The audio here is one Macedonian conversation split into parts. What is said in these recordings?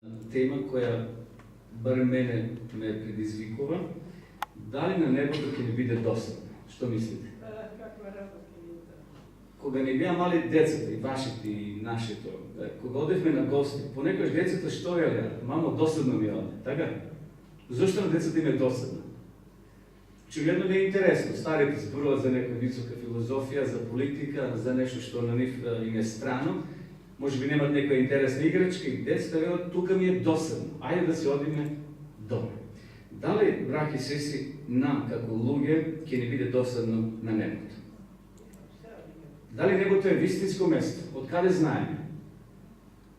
Тема која барем мене ме предизвикува, дали на небото ќе ни биде досадно? Што мислите? Каква работа ќе биде? Кога не беа мали децата, и вашите, и нашето, кога одевме на гости, понекогаш децата што велеа? Мамо, досадно ми оде, така? Зошто на децата им е досадно? Очигледно не е интересно. Старите зборуваат за некоја висока филозофија, за политика, за нешто што на нив им е страно. Може би немат некоја интересна играчка и децата велат, тука ми е досадно, ајде да се одиме дома. Дали, браќи и сестри, нам како луѓе ќе ни биде досадно на небото? Дали небото е вистинско место? Од каде знаеме?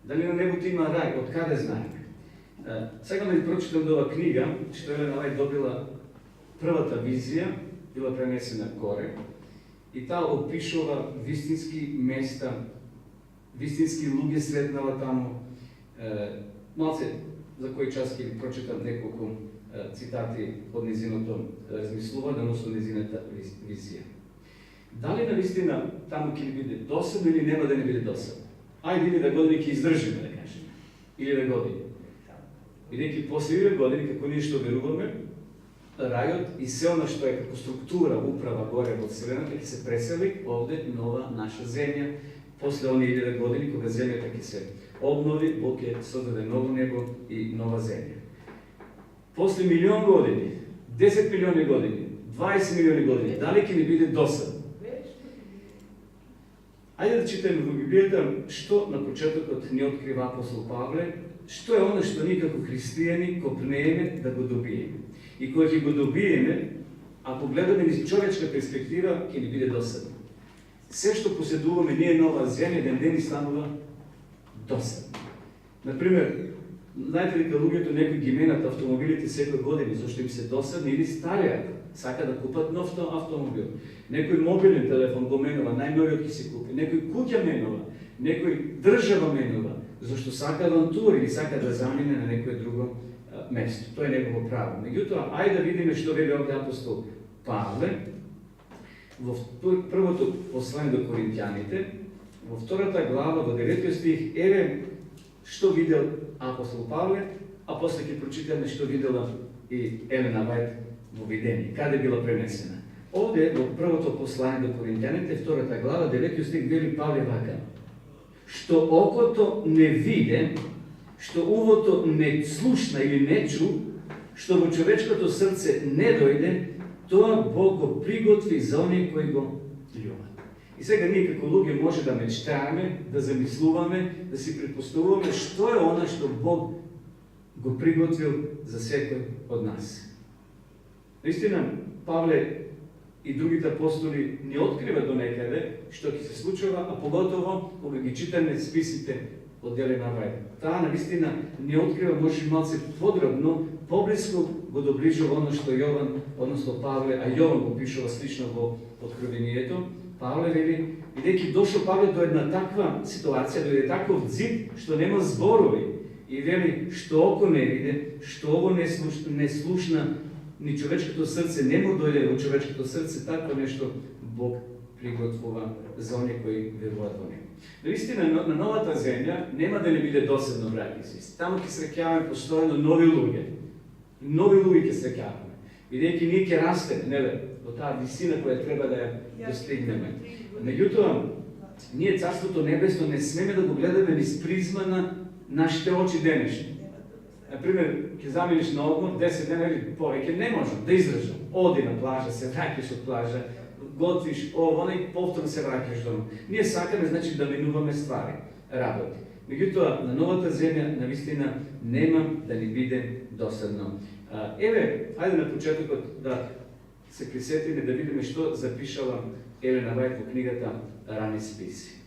Дали на небото има рај? Од каде знаеме? Сега да ви прочитам ова книга, што Елена Вајт добила првата визија, била пренесена горе, и таа опишува вистински места, вистински луѓе сретнала таму. Малце за кој час ќе ви прочитам неколку цитати од незиното размислување, односно незината визија. Дали навистина таму ќе ни биде досадно или нема да не биде досадно? Ајде да години ќе издржиме, да кажеме. Или години. Бидејќи после години, како ние што веруваме, рајот и се она што е како структура, управа горе во Вселената ќе се пресели овде нова наша земја. После оние 1000 години, кога земјата ќе се обнови, Бог ќе создаде ново небо и нова земја. После 1.000.000 години, 10 милиони години, 20 милиони години, дали ќе ни биде досадно? Ајде да читаме во Библијата што на почетокот ни открива апостол Павле, што е оно што ние како христијани копнееме да го добиеме. И кога ќе го добиеме, ако гледаме низ човечка перспектива, ќе ни биде досадно. Се што поседуваме ние нова земја, ден ни станува досадно. Например, знаете ли дека луѓето некои ги менат автомобилите секој години, зашто им се досадни или старијат, сака да купат нов автомобил. Некој мобилен телефон го менува, најновиот ќе се купи. Некој куќа менува, некој држава менува, зашто сака авантури или сака да замине на некое друго место. Тоа е негово право. Меѓутоа, ајде да видиме што вели овде апостол Павле во првото послание до Коринќаните, во втората глава, во 9 стих, еве што видел апостол Павле, а после ќе прочитаме што видела и Елена Вајт во видение, каде била пренесена. Овде во првото послание до Коринќаните, втората глава, 9 стих, вели Павле вака: што окото не виде, што увото не слушна или не чу, што во човечкото срце не дојде, тоа Бог го приготви за оние кои го љубат. И сега ние како луѓе може да мечтаеме, да замислуваме, да си предпоставуваме што е она што Бог го приготвил за секој од нас. Наистина, Павле и другите апостоли ни откриват до некаде што ќе се случува, а поготово кога ги читаме списите од Елена Вајт. Таа наистина ни открива може малце подробно, поблиско го доближува оно што Јован, односно Павле, а Јован го пишува слично во Откровението. Павле вели, бидејќи дошол Павле до една таква ситуација, дојде таков зид што нема зборови, и вели што око не виде, што ово не слушна, ни човечкото срце не му дојде во човечкото срце, такво нешто Бог приготвува за оние кои веруваат во него. Наистина, на новата земја нема да не биде досадно, браќи и сестри. Таму ќе среќаваме постојано нови луѓе. Нови луѓе ќе среќаваме. Бидејќи ние ќе растеме, нели, до таа висина која треба да ја достигнеме. Меѓутоа, ние Царството небесно не смеме да го гледаме низ призма на нашите очи денешни. Например, ќе заминеш на одмор 10 дена или повеќе, не можам да издржам. Оди на плажа, се враќаш од плажа, готвиш ово, и повторно се враќаш дома. Ние сакаме, значи, да минуваме ствари, работи. Меѓутоа, на новата земја, навистина, нема да ни биде досадно. Еве, ајде на почетокот да се присетиме, да видиме што запишала Елена Вајт во книгата Рани списи.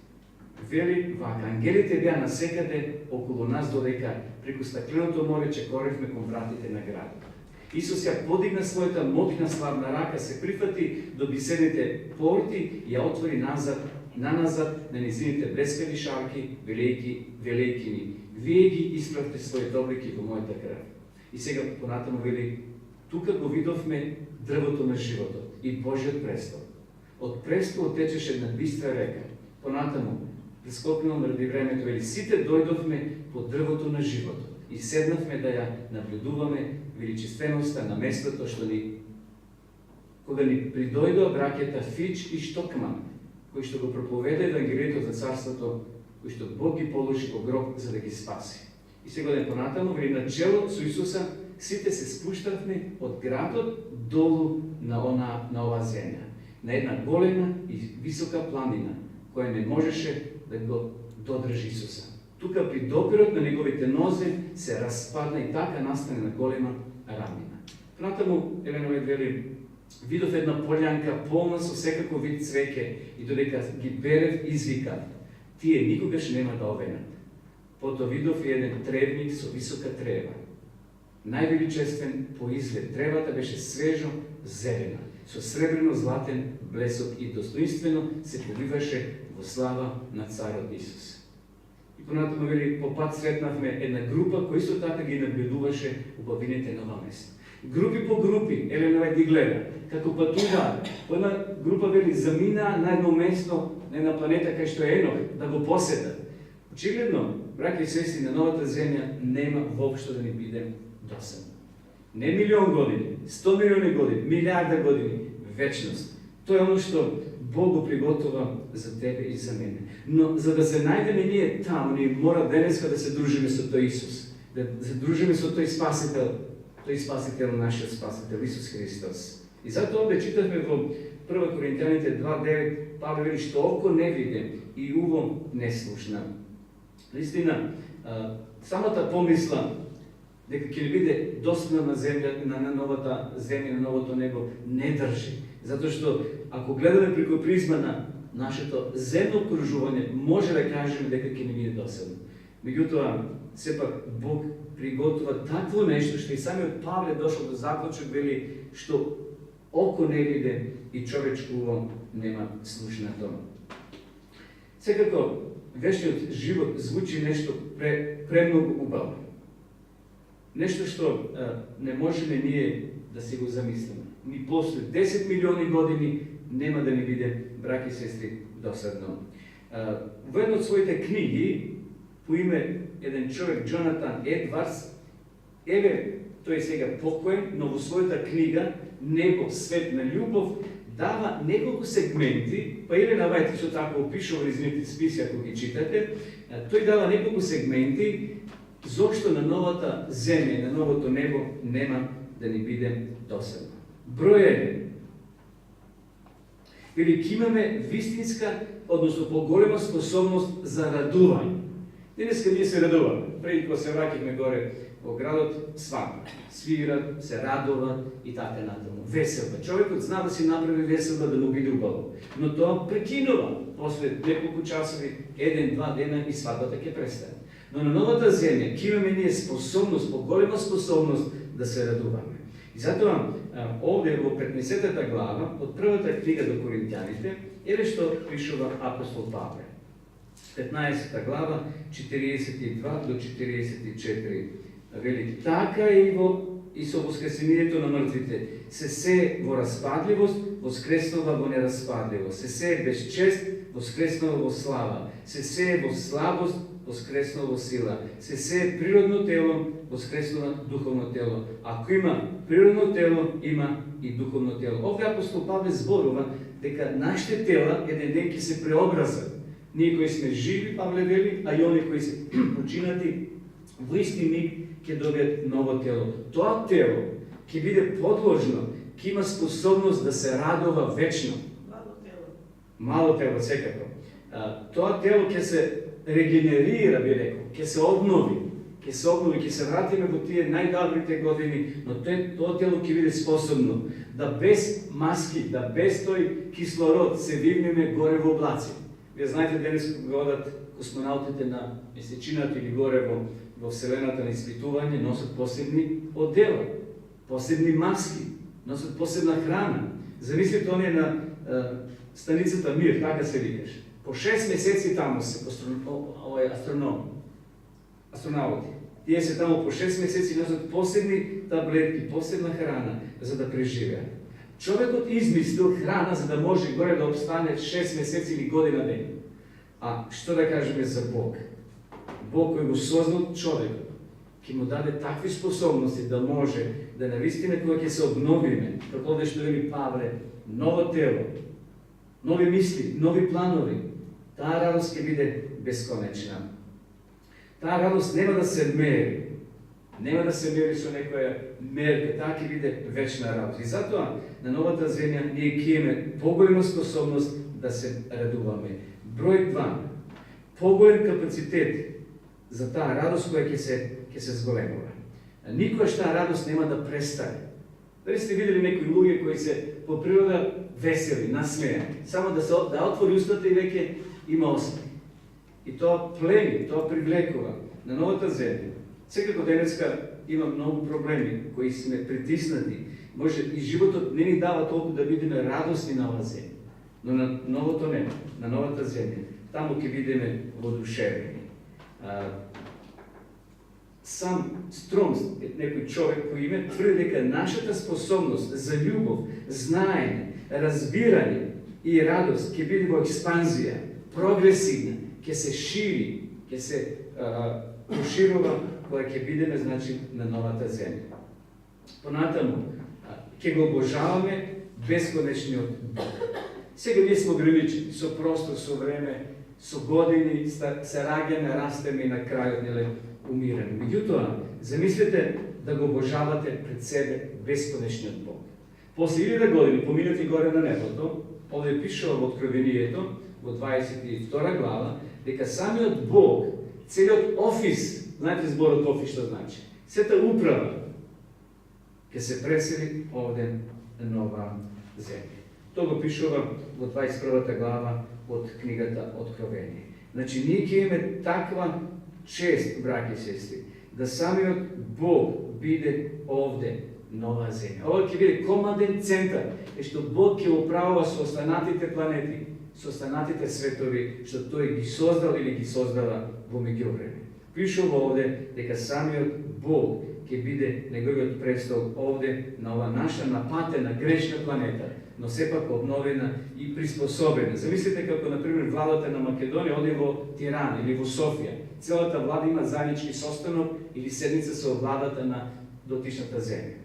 Вели вака: ангелите беа насекаде околу нас додека преку стакленото море чекоревме кон вратите на градот. Исус ја подигна својата моќна славна рака, се прифати до бисерните порти и ја отвори назад на низините блескави шарки, велејки ни: вие ги исправте своите облики во мојата крв. И сега понатаму вели: тука го видовме дрвото на животот и Божиот престол. Од престолот течеше една бистра река. Понатаму прескокнал ради времето, вели: сите дојдовме по дрвото на животот. и седнавме да ја наблюдуваме величественоста на местото што ни кога ни придојдоа браќата Фич и Штокман, кои што го проповеда Евангелието за царството, кои што Бог ги положи во гроб за да ги спаси. И сега година понатаму, вели на чело со Исуса, сите се спуштавме од градот долу на оваа земја, на една голема и висока планина, која не можеше да го додржи Исуса. Тука при допирот на неговите нозе се распадна и така настане на голема рамнина. Понатаму Елена Вајд вели, видов една полјанка полна со секако вид цвеќе и додека ги берев извикав, тие никогаш нема да овенат. Потоа видов и еден тревник со висока трева. Највеличествен по изглед, тревата беше свежо зелена, со сребрено-златен блесок и достоинствено се поливаше во слава на царот Исус. И понатаму вели, по пат сретнавме една група кој исто така ги наблюдуваше убавините на ова место. Групи по групи, Елена Вајд ги гледа, како патуваат. По една група вели заминаа на едно место, на една планета кај што е Енох, да го посетат. Очигледно, браќи и сестри, на новата земја нема воопшто да ни биде досадно. Не милион години, 100 милиони години, милиарда години, вечност. Тоа е оно што Бог го приготова за тебе и за мене. Но за да се најдеме ние таму, ние мора денеска да се дружиме со тој Исус, да се дружиме со тој Спасител, нашиот Спасител, Исус Христос. И затоа овде читавме во 1 Коринтијаните 2:9, Павле вели што око не виде и уво не слушна. Наистина, самата помисла дека ќе биде достапна на земја, на новата земја, на новото небо, не држи. Затоа што ако гледаме преку призма на нашето земно окружување, може да кажеме дека ќе не биде досадно. Меѓутоа, сепак Бог приготува такво нешто што и самиот Павле дошол до заклучок, вели што око не виде и човечко уво нема слушнато. Секако, вечниот живот звучи нешто премногу убаво. Нешто што не можеме ние да си го замислиме. Ни после 10 милиони години нема да ни биде, браќи и сестри, досадно. Во една од своите книги, по име еден човек, Джонатан Едвардс, еве, тој сега покоен, но во својата книга Небо, свет на љубов, дава неколку сегменти, па Елена Вајд што така опишува изните списи, ако ги читате, тој дава неколку сегменти зошто на новата земја, на новото небо нема да ни биде досадно. Број 1. Вели, ќе имаме вистинска, односно поголема способност за радување. Денеска ние се радуваме. Преди кога се враќавме горе во градот, свадба. Свират, се радуват и така натаму. Веселба. Човекот зна да си направи веселба, да му биде убаво. Но тоа прекинува. После неколку часови, 1-2 дена и свадбата ќе престане. Но на новата земја ќе имаме ние способност, поголема способност да се радуваме. И затоа овде во 15-та глава од првата книга до Коринтијаните, еве што пишува апостол Павле. 15-та глава, 42 до 44. Вели, така и со воскресението на мртвите. Се во распадливост, воскреснува во нераспадливост. Се без чест, воскреснува во слава. Се во слабост, воскреснува во сила. Се природно тело, воскреснува духовно тело. Ако има природно тело, има и духовно тело. Овде апостол Павле зборува дека нашите тела еден ден ќе се преобразат. Ние кои сме живи, Павле вели, а и они кои се починати, во исти миг ќе добијат ново тело. Тоа тело ќе биде подложно, ќе има способност да се радува вечно. Мало тело, секако. Тоа тело ќе се регенерира, би рекол, ќе се обнови, ќе се вратиме во тие најдобрите години, но тоа тело ќе биде способно да без маски, да без тој кислород се вивнеме горе во облаци. Вие знаете, денес кога одат космонаутите на месечината или горе во Вселената на испитување, носат посебни одела, посебни маски, носат посебна храна. Замислите оние на станицата Мир, така се викаш. По 6 месеци таму се астронаути. Тие се таму по 6 месеци носат посебни таблетки, посебна храна, за да преживеат. Човекот измислил храна за да може горе да обстане 6 месеци или година ден. А што да кажеме за Бог? Бог кој го создал човекот, ki mu даде takve sposobnosti da može da na vistine koje ќе се обновиме, како овде што вели Павле, ново тело, нови мисли, нови планови, таа радост ќе биде бесконечна. Таа радост нема да се мери. Нема да се мери со некоја мерка, таа ќе биде вечна радост. И затоа на новата земја ние ќе имаме поголема способност да се радуваме. Број 2. Поголем капацитет за таа радост која ќе се зголемува. Никогаш таа радост нема да престане. Дали сте видели некои луѓе кои се по природа весели, насмејани, само да отвори устата и веќе има осмех. И тоа плени, тоа привлекува на новата земја. Секако денеска има многу проблеми кои сме притиснати. Може и животот не ни дава толку да бидеме радосни на оваа земја. Но на новото небо, на новата земја, таму ќе бидеме воодушевени. Сам Стромс, некој човек кој име, тврди дека нашата способност за љубов, знаење, разбирање и радост ќе биде во експанзија, прогресивна, ќе се шири, ќе се поширува, која ќе бидеме, значи, на новата земја. Понатаму, ќе го обожаваме бесконечниот Бог. Сега ние сме ограничени со простор, со време, со години, се раѓаме, растеме и на крајот неле умираме. Меѓутоа, замислете да го обожавате пред себе бесконечниот Бог. После 1000 години, поминати горе на небото, овде пишува во Откровението, во 22 глава, дека самиот Бог, целиот офис, знаете зборот офис што значи, сета управа, ќе се пресели овде на нова земја. Тоа го пишува во 21 глава од книгата Откровение. Значи, ние ќе имаме таква чест, браќи и сестри, да самиот Бог биде овде нова земја. Ова ќе биде команден центар, што Бог ќе управува со останатите планети, со останатите светови, што тој ги создал или ги создава во меѓувреме. Пишува овде дека самиот Бог ќе биде неговиот престол овде на ова наша напатена грешна планета, но сепак обновена и приспособена. Замислите како, например, владата на Македонија оди во Тирана или во Софија. Целата влада има заеднички состанок или седница со владата на дотичната земја.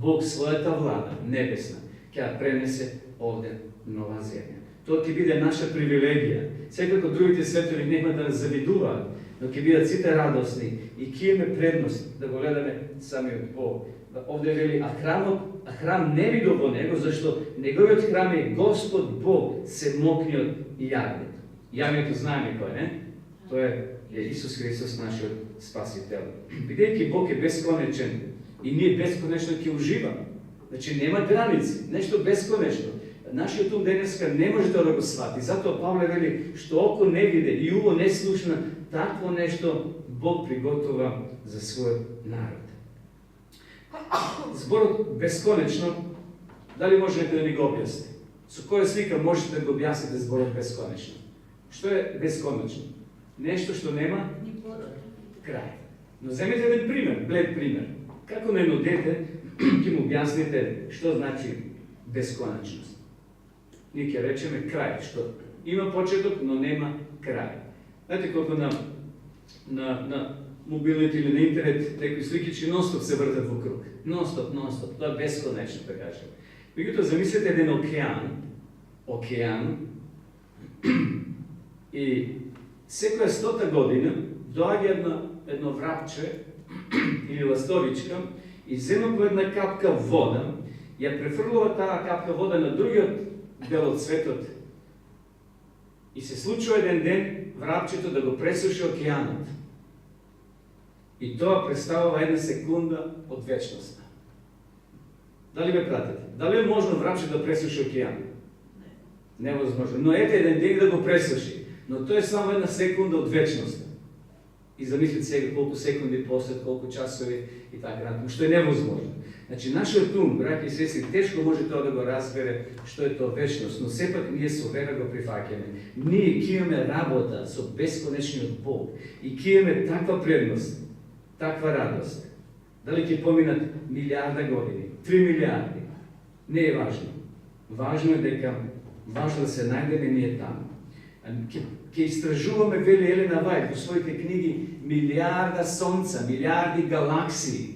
Бог својата влада, небесна, ќе ја пренесе овде нова земја. Тоа ќе биде наша привилегија. Секако другите светови нема да нас завидуваат, но ќе бидат сите радосни и ќе имаме предност да го гледаме самиот Бог. Овде вели, а храм не видов во него, зашто неговиот храм е Господ Бог, семокниот и јагнет. Јагнето знаеме кој, не? Тоа е Исус Христос, нашиот Спасител. Бидејќи Бог е бесконечен и ние бесконечно ќе уживаме. Значи нема граници, нешто бесконечно. Нашиот ум денеска не може да го свати. Затоа Павле вели, што око не виде и уво не слушна, такво нешто Бог приготова за својот народ. Зборот бесконечно, дали може да ни го објасни? Со која слика можете да го објасните зборот бесконечно? Што е бесконечно? Нешто што нема крај. Но земете еден пример, блед пример. Како на едно дете ќе му објасните што значи бесконечност? Ние ќе речеме крај, што има почеток, но нема крај. Знаете колку на мобилните или на интернет некои сликички нон-стоп се вртат во круг. Нон-стоп. Тоа е бесконечно, да кажем. Меѓутоа, замислете еден океан, и секоја 100 година доаѓа едно врапче или ластовичка и зема по една капка вода, ја префрлува таа капка вода на другиот дел од светот и се случува еден ден врапчето да го пресуши океанот. И тоа представува една секунда од вечноста. Дали ме пратите? Дали е можно врапче да пресуши океан? Невозможно. Но ете еден ден да го пресуши. Но тоа е само една секунда од вечноста. И замислите сега колку секунди послед, колку часови и така натаму, што е невозможно. Значи, нашиот ум, браќи и сестри, тешко може тоа да го разбере што е тоа вечност, но сепак ние со вера го прифаќаме. Ние ќе имаме работа со бесконечниот Бог и ќе имаме таква предност, таква радост. Дали ќе поминат милиарда години, 3 милиарди, не е важно. Важно е дека, важно да се најдеме ние таму. ќе истражуваме, вели Елена Вајд во своите книги, милиарда сонца, милиарди галаксии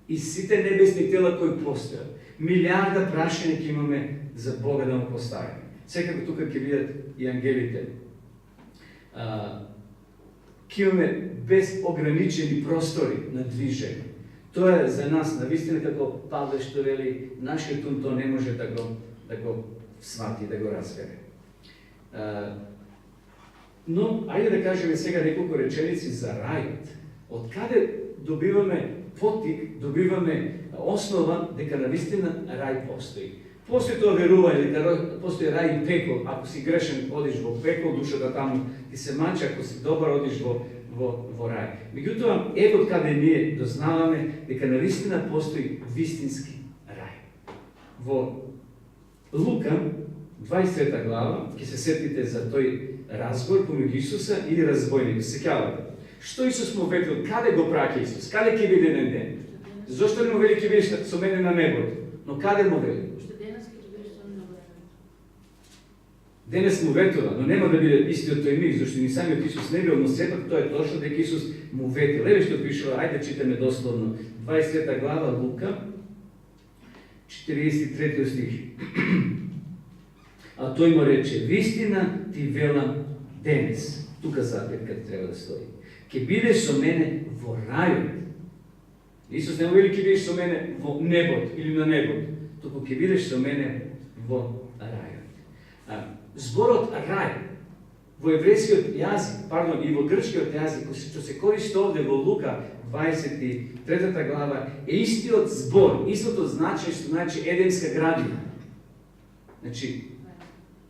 и сите небесни тела кои постојат. Милиарда прашања ќе имаме за Бога да му поставиме. Секако тука ќе видат и ангелите. Ќе имаме безограничени простори на движење. Тоа е за нас, навистина, како Павле што вели, нашиот ум то не може да го свати, да го разбере. Но, ајде да кажеме сега неколку реченици за рајот. Од каде добиваме потик, добиваме основа дека навистина рај постои. Постои тоа верување дека постои рај и пекол. Ако си грешен, одиш во пекол, душата таму ти се мача, ако си добар, одиш во рај. Меѓутоа, ево каде ние дознаваме дека навистина постои вистински рај. Во Лука, 23 глава, ќе се сетите за тој разговор помеѓу Исуса и разбойникот. Сеќавате. Што Исус му ветил? Каде го праќа Исус? Каде ќе биде еден ден? Зошто не му вели ќе бидеш со мене на небото? Но каде му вели? Денес му ветува, но нема да биде истиот тој миг, зашто ни самиот Исус не бил, но сепак тоа е точно дека Исус му ветил. Еве што пишува, ајде читаме дословно. 23 глава Лука, 43 стих. А тој му рече, вистина ти велам денес. Тука запетка треба да стои. Ке бидеш со мене во рајот. Исус не му вели ке бидеш со мене во небот или на небот, туку ке бидеш со мене во рајот. Зборот рај во еврејскиот јазик, пардон, и во грчкиот јазик, што се користи овде во Лука 23 глава, е истиот збор, истото значење што значи едемска градина. Значи,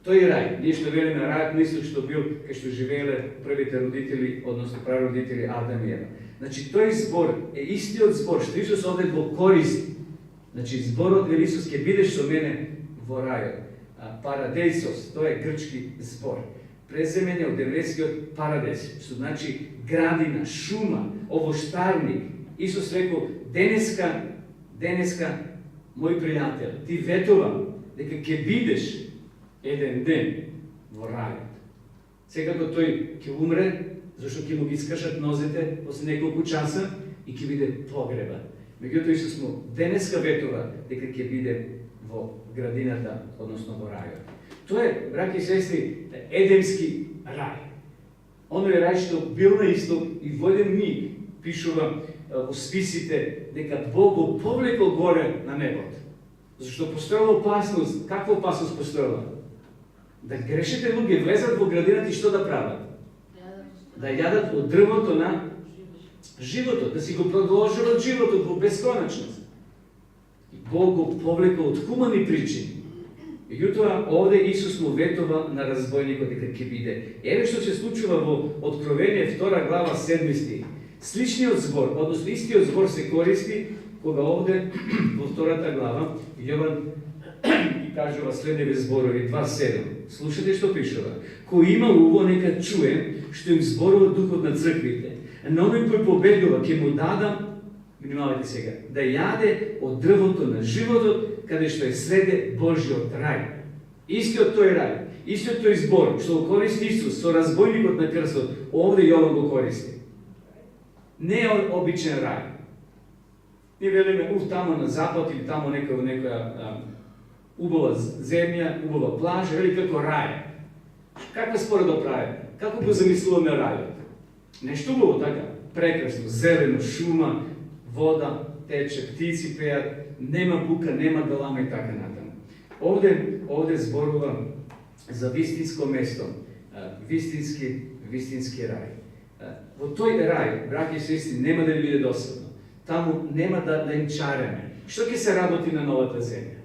тој рај, ние што велиме рајот на исток што бил кај што живееле првите родители, односно прародители Адам и Ева. Значи, тој збор е истиот збор што Исус овде го користи. Значи, зборот вели Исус ќе бидеш со мене во рајот. Парадејсос, тоа е грчки збор. Преземене од еврејскиот парадес, што значи градина, шума, овоштарник. Исус рекол, денеска, мој пријател, ти ветувам дека ќе бидеш еден ден во рајот. Секако тој ќе умре, зашто ќе му ги скршат нозете после неколку часа и ќе биде погребан. Меѓутоа Исус му денеска ветува дека ќе биде во градината, односно во рајот. Тоа е, браќи и сестри, едемски рај. Оној рај што бил на исток и во еден миг пишува во списите дека Бог го повлекол горе на небото. Зашто постоела опасност. Каква опасност постоела? Да грешите луѓе влезат во градината и што да прават? Да јадат од дрвото на животот, да си го продолжуват животот во бесконачност. Бог го повлекол од хумани причини. Меѓутоа, овде Исус му ветува на разбойникот дека ќе биде. Еве што се случува во Откровение 2 глава 7 стих. Сличниот збор, односно истиот збор се користи кога овде во 2 глава Јован и кажува следниве зборови 2:7. Слушате што пишува. Кој има уво нека чуе што им зборува Духот на црквите. На оној кој победува ќе му дадам, внимавајте сега, да јаде од дрвото на животот, каде што е среде Божјиот рај. Истиот тој рај, истиот тој збор, што го користи Исус со разбойникот на крстот, овде Јован го користи. Не е обичен рај. Ние велиме, тамо на запад или тамо некоја убава земја, убава плажа, вели како рај. Каква споредба прави? Како го замислуваме рајот? Нешто убаво така, прекрасно, зелено, шума, вода, тече, птици пеат, нема бука, нема галама и така натаму. Овде зборува за вистинско место, вистински рај. Во тој рај, браќи и сестри, нема да ни биде досадно. Таму нема да им чареме. Што ќе се работи на новата земја?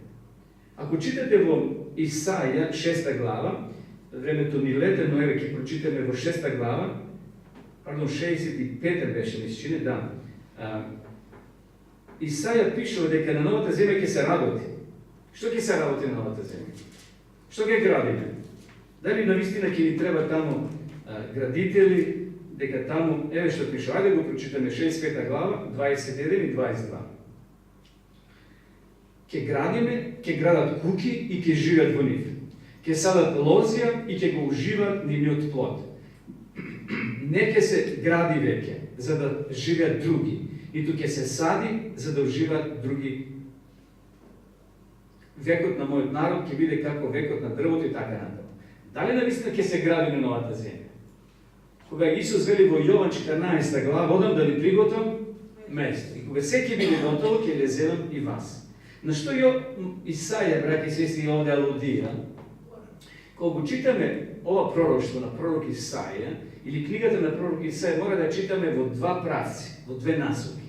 Ако читате во Исаја 6 глава, времето ни лете, но еве ќе прочитаме во 6 глава, 65 беше ми се чини, да. Исаја пишува дека на новата земја ќе се работи. Што ќе се работи на новата земја? Што ќе градиме? Дали навистина ќе ни треба таму градители, дека таму, еве што пишува, ајде го прочитаме 65 глава, 21 и 22. Ќе градиме, ќе градат куќи и ќе живеат во нив. Ќе садат лозија и ќе го уживаат нивниот плод. Не ќе се гради веќе, за да живеат други, ниту ќе се сади, за да уживаат други. Векот на мојот народ ќе биде како векот на дрвото и така натаму. Дали навистина ќе се гради на новата земја? Кога Исус вели во Јован 14 глава, одам да ви приготвам место. И кога секи биде готово, ќе лезевам и вас. На што Исаја, браќи и сестри, овде алудира? Кога го читаме ова пророштво на пророк Исаја, или книгата на пророк Исаја, мора да читаме во два правци, во две насоки.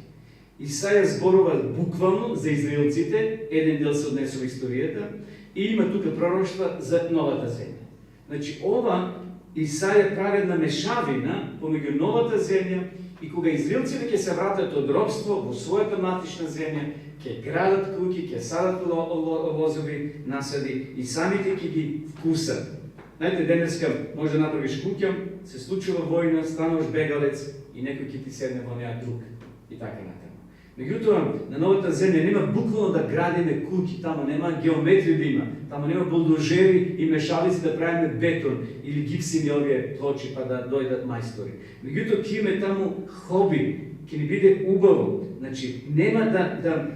Исаја зборува буквално за израелците, еден дел се однесува историјата, и има тука пророштва за новата земја. Значи, ова Исаја прави една мешавина помеѓу новата земја и кога израелците ќе се вратат од робство во својата матична земја, ќе градат куќи, ќе садат лозови насади и самите ќе ги вкусат. Знаете, денеска може да направиш куќа, се случува војна, стануваш бегалец и некој ќе ти седне во неа друг и така натаму. Меѓутоа, на новата земја нема буквално да градиме куќи, таму нема геометрија да има, таму нема булдожери и мешалици да правиме бетон или гипсини овие плочи па да дојдат мајстори. Меѓутоа, ќе имаме таму хоби, ќе ни биде убаво. Значи, нема да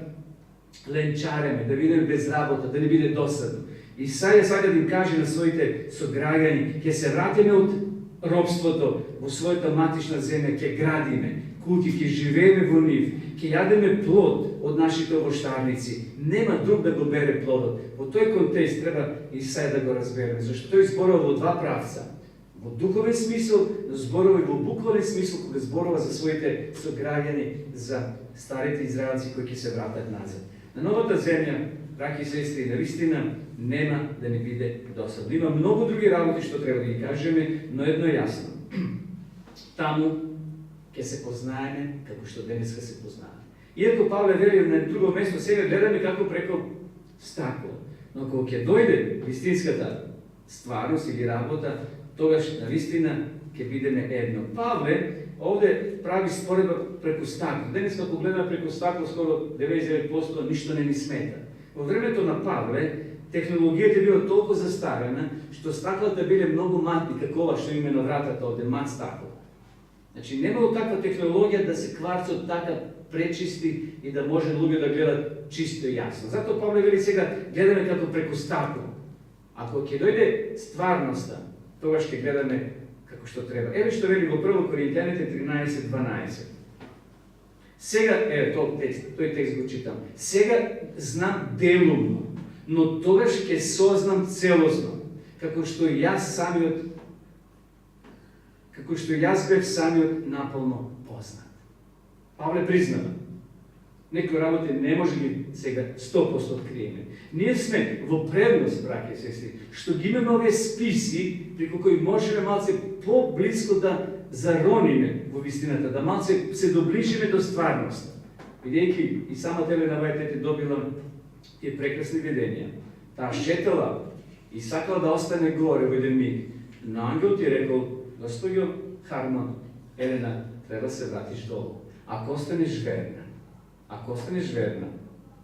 ленчареме, да бидеме без работа, да не биде досадно. Исаја сака да им каже на своите сограѓани, ќе се вратиме од робството во својата матична земја, ќе градиме куќи, ќе живееме во нив, ќе јадеме плод од нашите овоштарници. Нема друг да го бере плодот. Во тој контекст треба Исаја да го разбереме, зашто тој зборува во два правца. Во духовен смисол, но зборува и во буквален смисол, кога зборува за своите сограѓани, за старите израелци кои ќе се вратат назад. На новата земја, браќи и сестри, навистина нема да ни биде досадно. Има многу други работи што треба да ги кажеме, но едно е јасно. Таму ќе се познаеме како што денеска се познаваме. Иако Павле вели на друго место, сега гледаме како преко стакло. Но кога ќе дојде вистинската стварност или работа, тогаш навистина ќе бидеме едно. Павле овде прави споредба преку стакло. Денеска кога гледаме преку стакло, скоро 99% ништо не ни смета. Во времето на Павле технологијата била толку застарена, што стаклата биле многу матни, како ова што име на вратата овде, мат стакло. Значи, немало таква технологија да се кварцот така пречисти и да може луѓе да гледат чисто и јасно. Затоа Павле вели сега гледаме како преку стакло. Ако ќе дојде стварноста, тогаш ќе гледаме како што треба. Еве што вели во 1 Коринтијаните 13:12. Сега, тој текст го читам. Сега знам делумно, но тогаш ќе сознам целосно, како што јас бев самиот наполно познат. Павле признава. Некои работи не може ги сега 100% откриеме. Ние сме во предност, браќи и сестри, што ги имаме овие списи, преку кои можеме малце по-близко да зарониме во вистината, да малце се доближиме до стварност. Бидејќи и самата Елена Вајд добила тие прекрасни видења. Таа шетала и сакала да остане горе во еден миг. Но ангел ти рекол: Господјо Хармон, Елена, треба се вратиш долу. Ако останеш верна,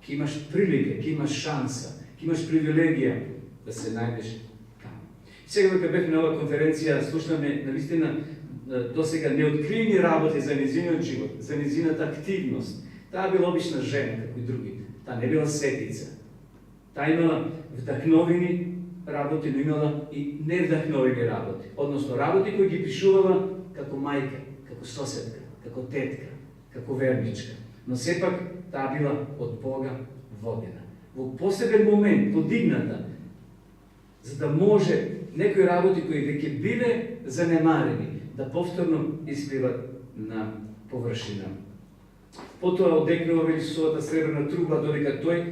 ќе имаш прилика, ќе имаш шанса, ќе имаш привилегија да се најдеш таму. Сега кога бев на оваа конференција, слушнаме навистина досега неоткриени работи за незиниот живот, за незината активност. Таа била обична жена, како и другите. Таа не била светица. Таа имала вдахновени работи, но имала и невдахновени работи. Односно, работи кои ги пишувала како мајка, како соседка, како тетка, како верничка. Но сепак таа била од Бога водена. Во посебен момент, подигната, за да може некои работи кои веќе биле занемарени, да повторно испливат на површина. Потоа одекнува вели својата сребрна труба, додека тој,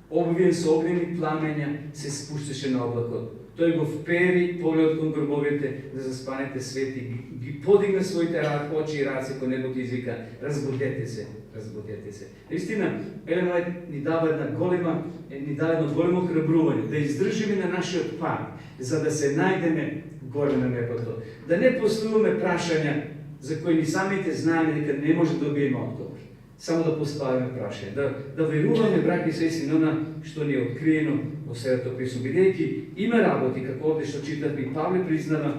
обвиен со огнени пламења, се спушташе на облакот. Тој го впери погледот кон гробовите за заспаните свети, ги подигна своите очи и раце кон небото и извика: разбудете се, разбудете се. Наистина, Елена Вајд ни дава едно големо храбрување, да издржиме на нашиот пат, за да се најдеме горе на небото. Да не поставуваме прашања за кои ни самите знаеме дека не може да добиеме одговор. Само да поставиме прашање, да веруваме, браќи и сестри, на она што ни е откриено во Светото Писмо. Бидејќи има работи, како овде што читавме, и Павле признава,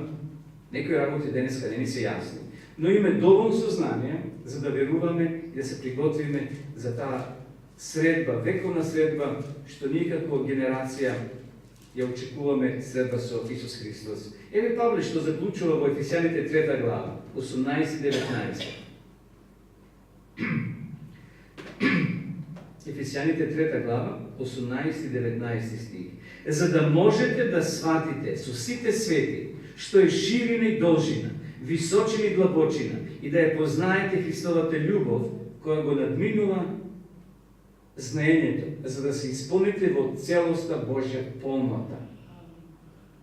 некои работи денеска не ни се јасни. Но имаме доволно сознание за да веруваме и да се приготвиме за таа средба, вековна средба, што ние како генерација ја очекуваме средба со Исус Христос. Еве Павле што заклучува во Ефесјаните 3 глава, 18-19. Ефесјаните 3 глава, 18-19 стих. За да можете да сватите со сите свети, што е ширина и должина, височина и длабочина, и да ја познаете Христовата љубов, која го надминува знаењето, за да се исполните во целоста Божја полнота.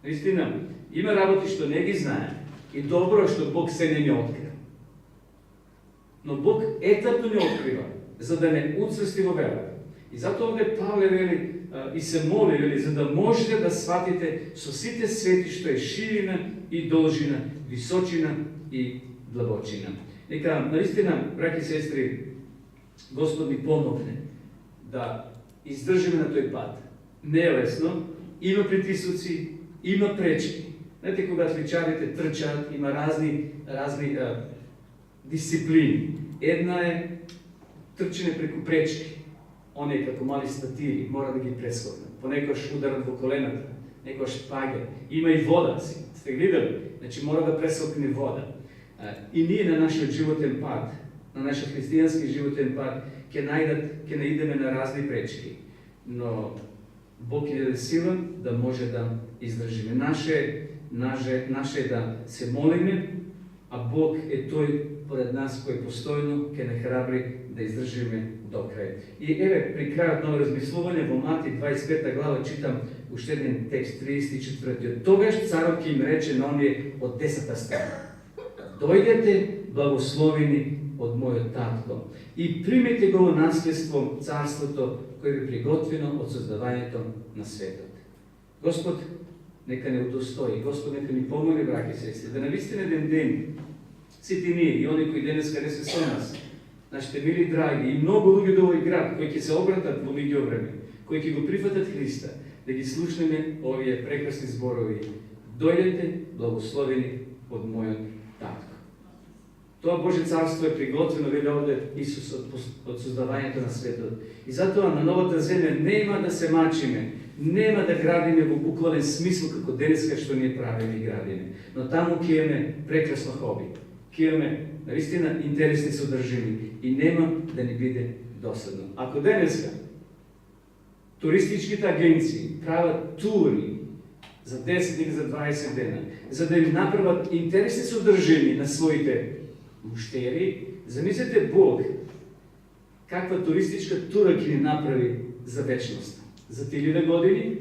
Наистина, има работи што не ги знаем, и добро што Бог се не открива. Но Бог етапно не открива, за да не уцврсти во верата. И затоа овде Павле вели и се моли, вели, за да можете да сватите со сите свети што е ширина и должина, височина и длабочина. Нека, наистина, браќи и сестри, Господ ни помогне да издржиме на тој пат. Не е лесно, има притисоци, има пречки. Знаете, кога отличарите трчаат, има разни дисциплини. Една е трчене преку пречки. Оние како мали статири, мора да ги прескокнат. Понекош ударат во колената, некош паѓа. Има и водаци. Сте гледали? Значи мора да прескокне вода. И ние на нашиот животен пат, на нашиот христијански животен пат, ќе наидеме на разни пречки. Но Бог ни даде сила да може да издржиме. Наше да се молиме, а Бог е тој поред нас кој постојно ќе не храбри да издржиме до крај. И еве при крајот на размислување во Мати 25 глава читам уште еден текст 34. Тогаш царот ќе им рече на оние од 10-та страна: дојдете благословени од мојот татко и примете го во наследство царството кој ви приготвено од создавањето на светот. Господ нека не удостои, Господ нека ни помоли, браќи и сестри, да навистина еден ден сите ние и они кои денеска не се со нас, нашите мили драги и многу луѓе до овој град кои ќе се обратат во меѓу време, кои ќе го прифатат Христа, да ги слушнеме овие прекрасни зборови: дојдете благословени од мојот татко. Тоа Божје царство е приготвено, вели овде Исус од создавањето на светот. И затоа на новата земја нема да се мачиме, нема да градиме во буквален смисол како денеска што ние правиме и градиме. Но таму ќе имаме прекрасно хоби, ќе имаме наистина интересни содржини и нема да ни биде досадно. Ако денеска туристичките агенции прават тури за 10 или за 20 дена, за да им направат интересни содржини на своите муштери, замислете Бог каква туристичка тура ќе ни направи за вечност. За 1000 години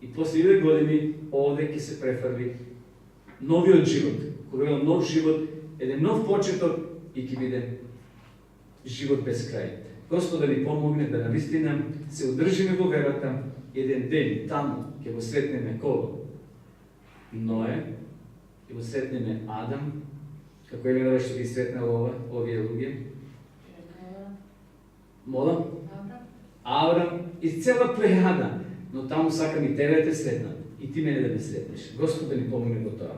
и после 1000 години овде ќе се префарби новиот живот. Кога е нов живот, еден нов почеток и ќе биде живот без крај. Господ да ни помогне да навистина се одржиме во верата, еден ден таму ќе го сретнеме кого? Ное, ќе го сретнеме Адам, како Елена што ги сретнала овие луѓе. Мола? Аврам и цела плејада, но таму сакам и тебе да те сретнам, и ти мене да ме сретнеш. Господ да ни помогне во тоа.